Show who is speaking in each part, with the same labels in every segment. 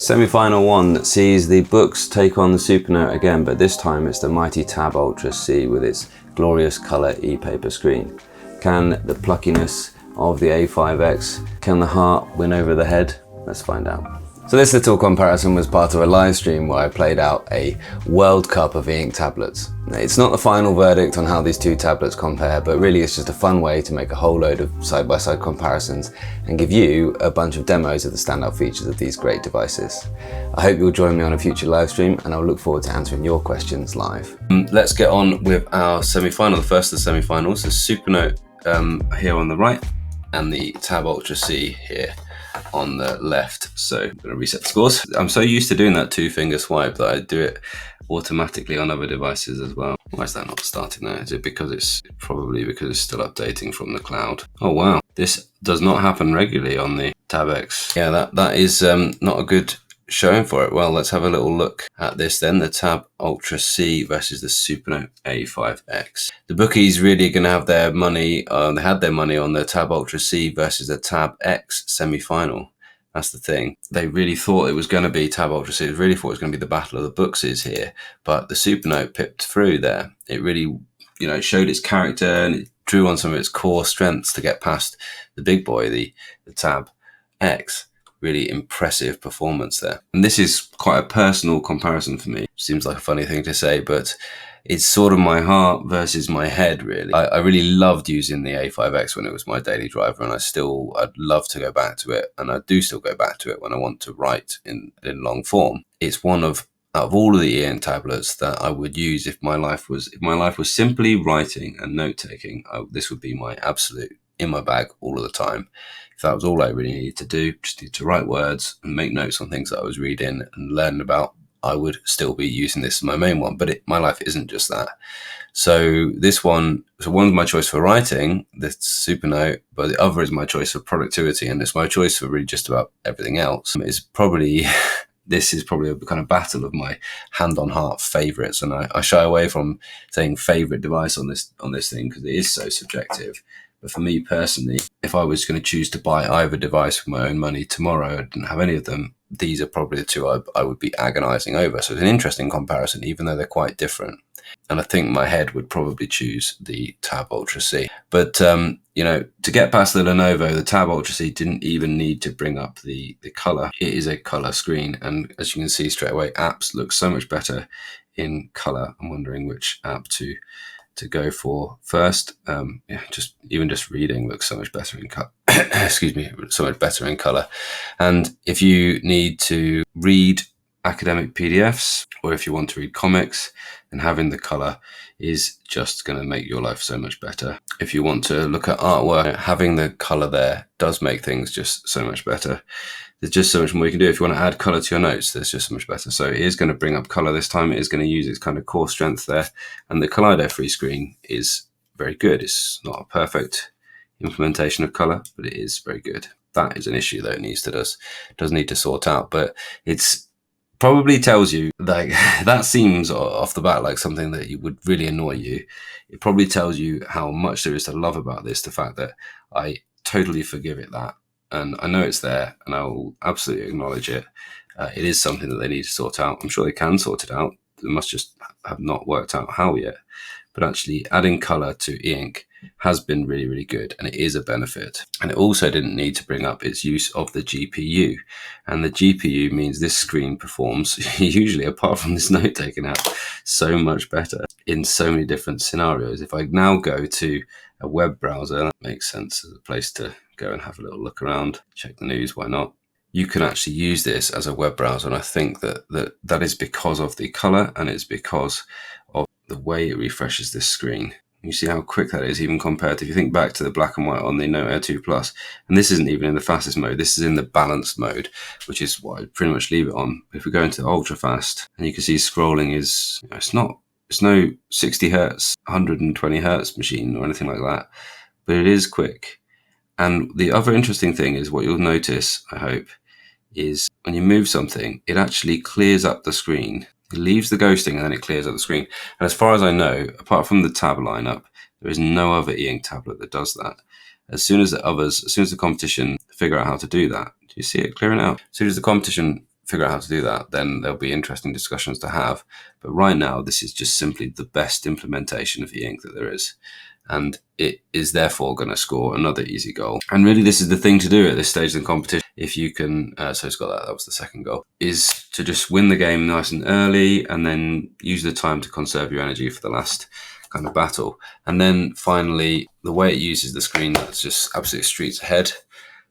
Speaker 1: Semi-final one sees the Boox take on the Supernote again, but this time it's the mighty Tab Ultra C with its glorious colour e-paper screen. Can the pluckiness of the A5X, can the heart win over the head? Let's find out. So this little comparison was part of a live stream where I played out a World Cup of Eink tablets. It's not the final verdict on how these two tablets compare, but really it's just a fun way to make a whole load of side-by-side comparisons and give you a bunch of demos of the standout features of these great devices. I hope you'll join me on a future live stream, and I'll look forward to answering your questions live. Let's get on with our semi-final. The first of the semi-finals is Supernote here on the right and the Tab Ultra C here on the left. So I'm going to reset the scores. I'm so used to doing that two-finger swipe that I do it automatically on other devices as well. Why is that not starting now? Is it because it's probably because it's still updating from the cloud? Oh wow, this does not happen regularly on the Tab X. Yeah, that is not a good showing for it. Well, let's have a little look at this then. The Tab Ultra C versus the Supernote A5X. The bookies really going to have their money, they had their money on the Tab Ultra C versus the Tab X semi-final. That's the thing. They really thought it was going to be Tab Ultra C. They really thought it was going to be the battle of the Booxes here, but the Supernote pipped through there. It really, showed its character and it drew on some of its core strengths to get past the big boy, the Tab X. Really impressive performance there. And this is quite a personal comparison for me. Seems like a funny thing to say, but it's sort of my heart versus my head, really. I really loved using the A5X when it was my daily driver, and I'd love to go back to it, and I do still go back to it when I want to write in long form. It's one of, out of all of the Eink tablets, that I would use if my life was simply writing and note-taking. This would be my absolute in my bag all of the time. If that was all I really needed to do, just need to write words and make notes on things that I was reading and learn about, I would still be using this as my main one. But my life isn't just that. So one's my choice for writing, this Supernote, but the other is my choice for productivity, and it's my choice for really just about everything else. This is probably a kind of battle of my hand-on-heart favourites, and I shy away from saying favourite device on this thing because it is so subjective. But for me personally, if I was going to choose to buy either device with my own money tomorrow, I didn't have any of them, these are probably the two I would be agonizing over. So it's an interesting comparison, even though they're quite different. And I think my head would probably choose the Tab Ultra C. But, to get past the Lenovo, the Tab Ultra C didn't even need to bring up the color. It is a color screen. And as you can see straight away, apps look so much better in color. I'm wondering which app to go for first. Just reading looks so much better in color. Excuse me, so much better in color. And if you need to read academic PDFs, or if you want to read comics, then having the color is just going to make your life so much better. If you want to look at artwork, having the color there does make things just so much better. There's just so much more you can do. If you want to add color to your notes, there's just so much better. So it is going to bring up color this time. It is going to use its kind of core strength there. And the Kaleido-free screen is very good. It's not a perfect implementation of color, but it is very good. That is an issue that it does need to sort out, but it's probably tells you, like, that seems off the bat like something that would really annoy you. It probably tells you how much there is to love about this, the fact that I totally forgive it that. And I know it's there, and I will absolutely acknowledge it. It is something that they need to sort out. I'm sure they can sort it out. They must just have not worked out how yet. But actually, adding color to Eink has been really, really good, and it is a benefit. And it also didn't need to bring up its use of the GPU. And the GPU means this screen performs, usually apart from this note-taking app, so much better in so many different scenarios. If I now go to a web browser, that makes sense as a place to go and have a little look around, check the news, why not? You can actually use this as a web browser, and I think that is because of the color, and it's because of the way it refreshes this screen. You see how quick that is, even compared to, if you think back to the black and white on the Note Air 2 Plus, and this isn't even in the fastest mode, this is in the balanced mode, which is what I pretty much leave it on. If we go into ultra fast, and you can see scrolling is, it's no 60 hertz, 120 hertz machine or anything like that, but it is quick. And the other interesting thing is, what you'll notice, I hope, is when you move something, it actually clears up the screen. It leaves the ghosting and then it clears up the screen. And as far as I know, apart from the tab lineup, there is no other Eink tablet that does that. As soon as the competition figure out how to do that, do you see it clearing out? As soon as the competition figure out how to do that, then there'll be interesting discussions to have. But right now, this is just simply the best implementation of Eink that there is. And it is therefore going to score another easy goal. And really, this is the thing to do at this stage of the competition. If you can, so it's got that was the second goal, is to just win the game nice and early and then use the time to conserve your energy for the last kind of battle. And then finally, the way it uses the screen, that's just absolutely streets ahead.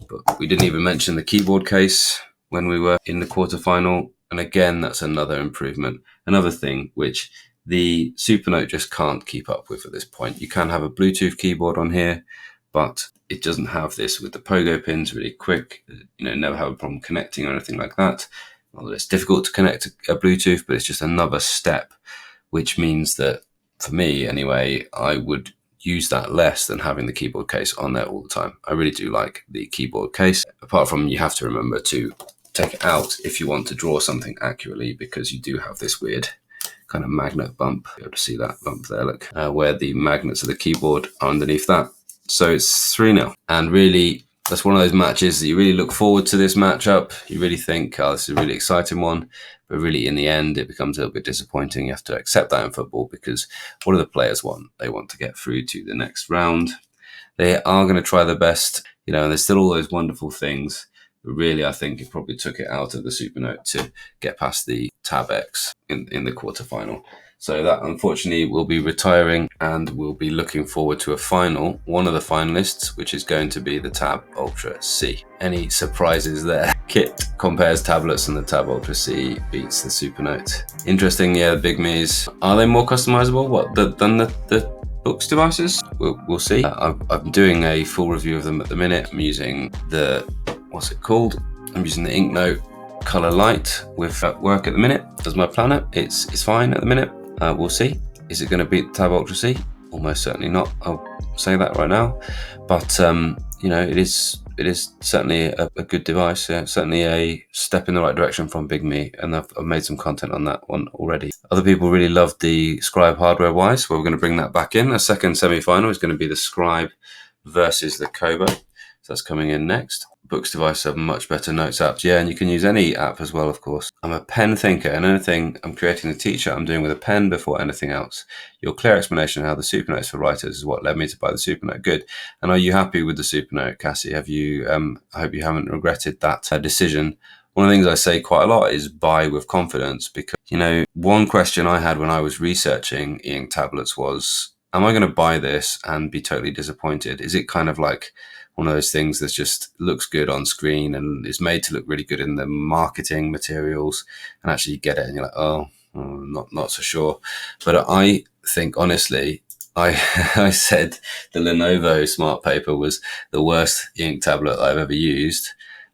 Speaker 1: But we didn't even mention the keyboard case when we were in the quarterfinal. And again, that's another improvement. Another thing which the Supernote just can't keep up with at this point. You can have a Bluetooth keyboard on here, but it doesn't have this with the pogo pins really quick. Never have a problem connecting or anything like that. Well, it's difficult to connect a Bluetooth, but it's just another step, which means that for me anyway, I would use that less than having the keyboard case on there all the time. I really do like the keyboard case. Apart from, you have to remember to take it out if you want to draw something accurately, because you do have this weird kind of magnet bump. You're able to see that bump there, look, where the magnets of the keyboard are underneath that. So it's 3-0. And really, that's one of those matches that you really look forward to this matchup. You really think, oh, this is a really exciting one. But really, in the end, it becomes a little bit disappointing. You have to accept that in football, because what do the players want? They want to get through to the next round. They are going to try their best, and there's still all those wonderful things. But really, I think it probably took it out of the Supernote to get past the Tab X in the quarterfinal. So that, unfortunately, will be retiring, and we'll be looking forward to a final, one of the finalists, which is going to be the Tab Ultra C. Any surprises there? Kit compares tablets and the Tab Ultra C beats the Supernote. Interesting, yeah, the Big Me's. Are they more customizable than the Boox devices? We'll see. I'm doing a full review of them at the minute. I'm using what's it called? I'm using the Inknote Color Light with work at the minute as my planner. It's fine at the minute. We'll see. Is it going to beat the Tab Ultra C? Almost certainly not. I'll say that right now. But it is certainly a good device. Yeah, certainly a step in the right direction from Big Me, and I've made some content on that one already. Other people really loved the Scribe hardware-wise, so we're going to bring that back in. A second semi-final is going to be the Scribe versus the Kobo. So that's coming in next. Boox devices have much better notes apps. Yeah, and you can use any app as well, of course. I'm a pen thinker, and anything I'm creating a t-shirt I'm doing with a pen before anything else. Your clear explanation of how the Supernote is for writers is what led me to buy the Supernote. Good. And are you happy with the Supernote, Cassie? Have you? I hope you haven't regretted that decision. One of the things I say quite a lot is buy with confidence, because, one question I had when I was researching Eink tablets was, am I going to buy this and be totally disappointed? Is it kind of like one of those things that just looks good on screen and is made to look really good in the marketing materials, and actually you get it and you're like, not so sure. But I think, honestly, I said the Lenovo Smart Paper was the worst Eink tablet I've ever used.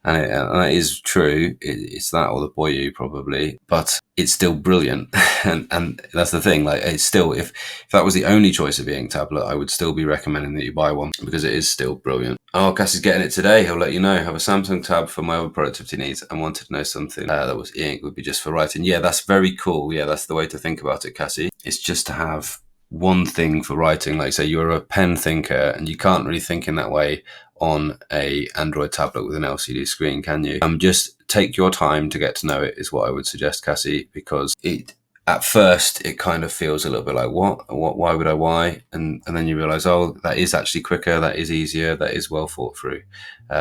Speaker 1: And it is true. It's that or the Boyu probably, but it's still brilliant. and that's the thing. Like, it's still, if that was the only choice of Eink tablet, I would still be recommending that you buy one, because it is still brilliant. Oh, Cassie's getting it today. He'll let you know. I have a Samsung tab for my other productivity needs and wanted to know something that was Eink would be just for writing. Yeah, that's very cool. Yeah, that's the way to think about it, Cassie. It's just to have one thing for writing. Like, say you're a pen thinker and you can't really think in that way on a Android tablet with an LCD screen, can you? Just take your time to get to know it is what I would suggest, Cassie, because at first it kind of feels a little bit like, why would I, why? And then you realize, oh, that is actually quicker, that is easier, that is well thought through.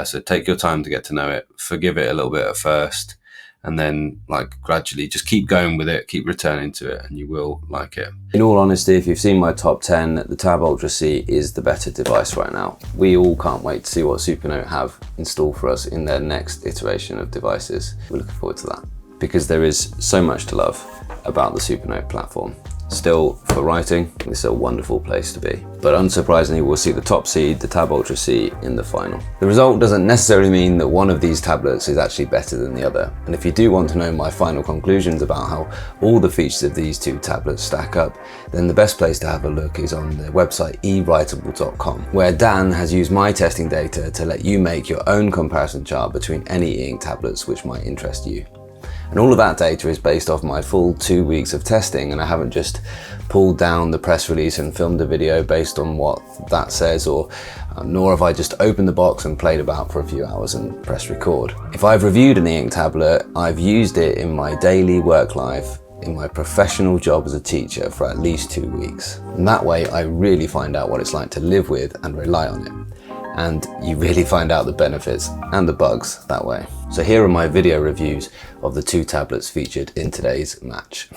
Speaker 1: So take your time to get to know it, forgive it a little bit at first, and then gradually just keep going with it, keep returning to it, and you will like it. In all honesty, if you've seen my top 10, the Tab Ultra C is the better device right now. We all can't wait to see what Supernote have in store for us in their next iteration of devices. We're looking forward to that, because there is so much to love about the Supernote platform. Still, for writing, this is a wonderful place to be. But unsurprisingly, we'll see the top seed, the Tab Ultra C, in the final. The result doesn't necessarily mean that one of these tablets is actually better than the other. And if you do want to know my final conclusions about how all the features of these two tablets stack up, then the best place to have a look is on the website ewritable.com, where Dan has used my testing data to let you make your own comparison chart between any Eink tablets which might interest you. And all of that data is based off my full 2 weeks of testing, and I haven't just pulled down the press release and filmed a video based on what that says, or nor have I just opened the box and played about for a few hours and pressed record. If I've reviewed an Eink tablet, I've used it in my daily work life, in my professional job as a teacher for at least 2 weeks. And that way I really find out what it's like to live with and rely on it. And you really find out the benefits and the bugs that way. So here are my video reviews of the 2 tablets featured in today's match.